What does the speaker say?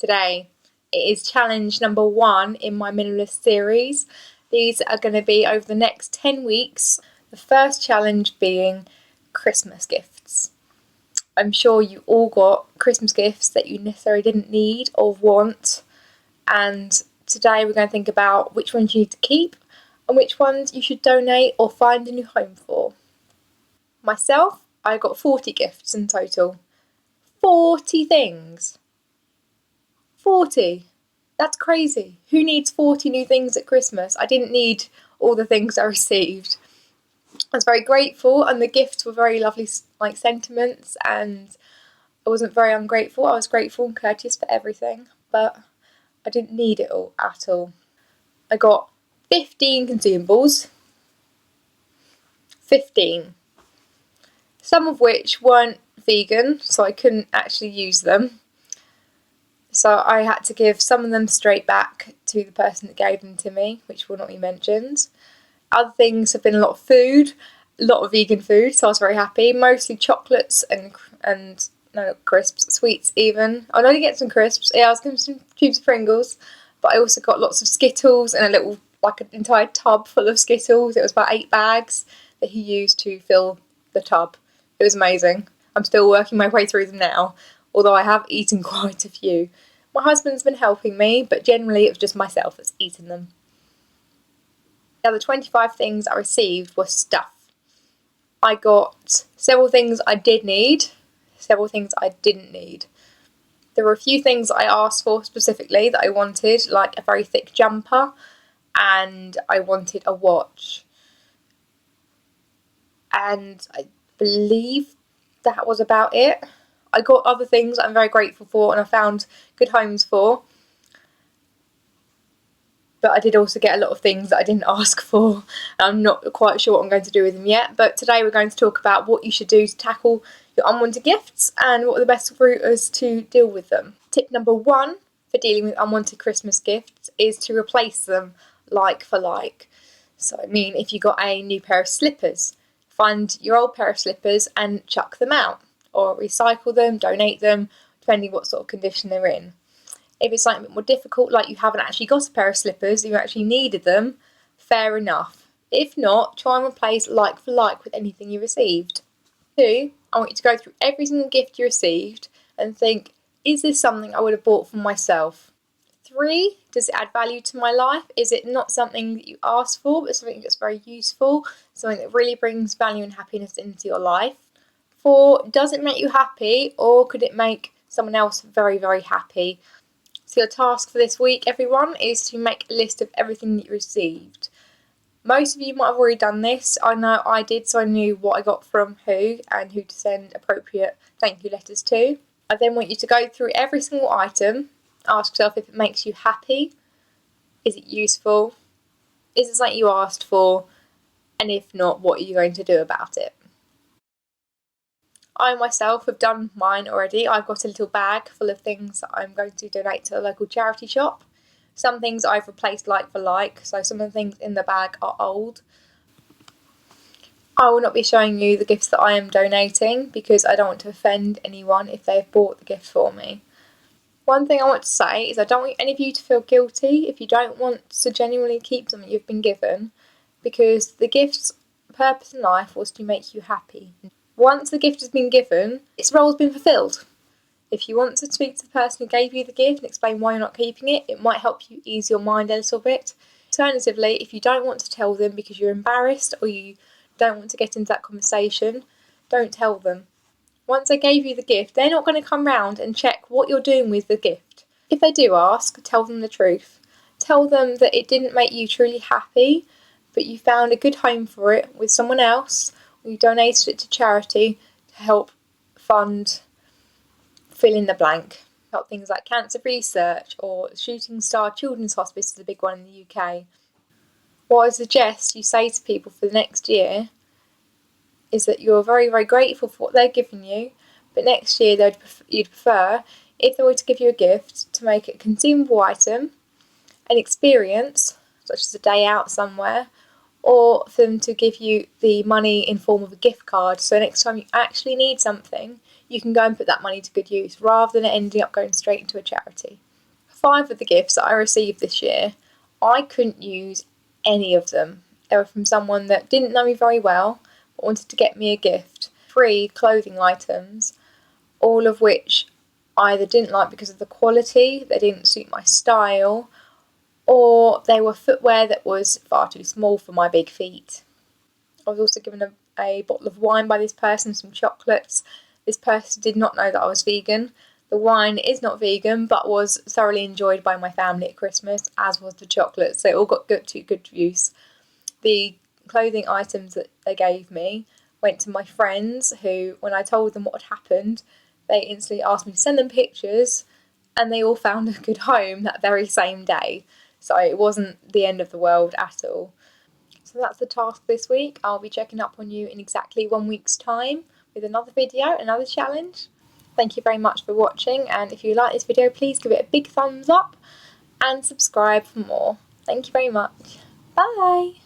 today. It is challenge number 1 in my minimalist series. These are going to be over the next 10 weeks. The first challenge being Christmas gifts. I'm sure you all got Christmas gifts that you necessarily didn't need or want, and today we're going to think about which ones you need to keep and which ones you should donate or find a new home for. Myself, I got 40 gifts in total. 40 things. 40. That's crazy. Who needs 40 new things at Christmas? I didn't need all the things I received. I was very grateful, and the gifts were very lovely, like sentiments, and I wasn't very ungrateful. I was grateful and courteous for everything, but I didn't need it all at all. I got 15 consumables. 15. Some of which weren't vegan, so I couldn't actually use them. So I had to give some of them straight back to the person that gave them to me, which will not be mentioned. Other things have been a lot of food, a lot of vegan food, so I was very happy. Mostly chocolates and no crisps, sweets even. I only get some crisps. Yeah, I was getting some tubes of Pringles, but I also got lots of Skittles and a little, like an entire tub full of Skittles. It was about 8 bags that he used to fill the tub. It was amazing. I'm still working my way through them now, although I have eaten quite a few. My husband's been helping me, but generally it was just myself that's eaten them. The other 25 things I received were stuff. I got several things I did need, several things I didn't need. There were a few things I asked for specifically that I wanted, like a very thick jumper, and I wanted a watch. And I believe that was about it. I got other things I'm very grateful for and I found good homes for. But I did also get a lot of things that I didn't ask for. I'm not quite sure what I'm going to do with them yet. But today we're going to talk about what you should do to tackle your unwanted gifts and what are the best routes to deal with them. Tip number 1 for dealing with unwanted Christmas gifts is to replace them like for like. So I mean, if you got a new pair of slippers, find your old pair of slippers and chuck them out, or recycle them, donate them, depending what sort of condition they're in. If it's something a bit more difficult, like you haven't actually got a pair of slippers, you actually needed them, fair enough. If not, try and replace like for like with anything you received. 2, I want you to go through every single gift you received and think, is this something I would have bought for myself? 3, does it add value to my life? Is it not something that you asked for, but something that's very useful, something that really brings value and happiness into your life? 4, does it make you happy, or could it make someone else very, very happy? So your task for this week, everyone, is to make a list of everything that you received. Most of you might have already done this. I know I did, so I knew what I got from who and who to send appropriate thank you letters to. I then want you to go through every single item, ask yourself if it makes you happy, is it useful, is it something you asked for, and if not, what are you going to do about it? I myself have done mine already. I've got a little bag full of things that I'm going to donate to a local charity shop. Some things I've replaced like for like, so some of the things in the bag are old. I will not be showing you the gifts that I am donating because I don't want to offend anyone if they've bought the gift for me. One thing I want to say is I don't want any of you to feel guilty if you don't want to genuinely keep something you've been given, because the gift's purpose in life was to make you happy. Once the gift has been given, its role has been fulfilled. If you want to speak to the person who gave you the gift and explain why you're not keeping it, it might help you ease your mind a little bit. Alternatively, if you don't want to tell them because you're embarrassed or you don't want to get into that conversation, don't tell them. Once they gave you the gift, they're not going to come round and check what you're doing with the gift. If they do ask, tell them the truth. Tell them that it didn't make you truly happy, but you found a good home for it with someone else, or you donated it to charity to help fund fill in the blank. Help things like cancer research or Shooting Star Children's Hospice is a big one in the UK. What I suggest you say to people for the next year is that you're very, very grateful for what they're giving you, but next year you'd prefer, if they were to give you a gift, to make it a consumable item, an experience, such as a day out somewhere, or for them to give you the money in form of a gift card, so next time you actually need something, you can go and put that money to good use, rather than it ending up going straight into a charity. 5 of the gifts that I received this year, I couldn't use any of them. They were from someone that didn't know me very well but wanted to get me a gift. 3 clothing items, all of which I either didn't like because of the quality, they didn't suit my style, or they were footwear that was far too small for my big feet. I was also given a bottle of wine by this person, some chocolates. This person did not know that I was vegan. The wine is not vegan, but was thoroughly enjoyed by my family at Christmas, as was the chocolate, so it all got good use. The clothing items that they gave me went to my friends, who, when I told them what had happened, they instantly asked me to send them pictures, and they all found a good home that very same day. So it wasn't the end of the world at all. So that's the task this week. I'll be checking up on you in exactly 1 week's time with another video, another challenge. Thank you very much for watching, and if you like this video, please give it a big thumbs up and subscribe for more. Thank you very much. Bye!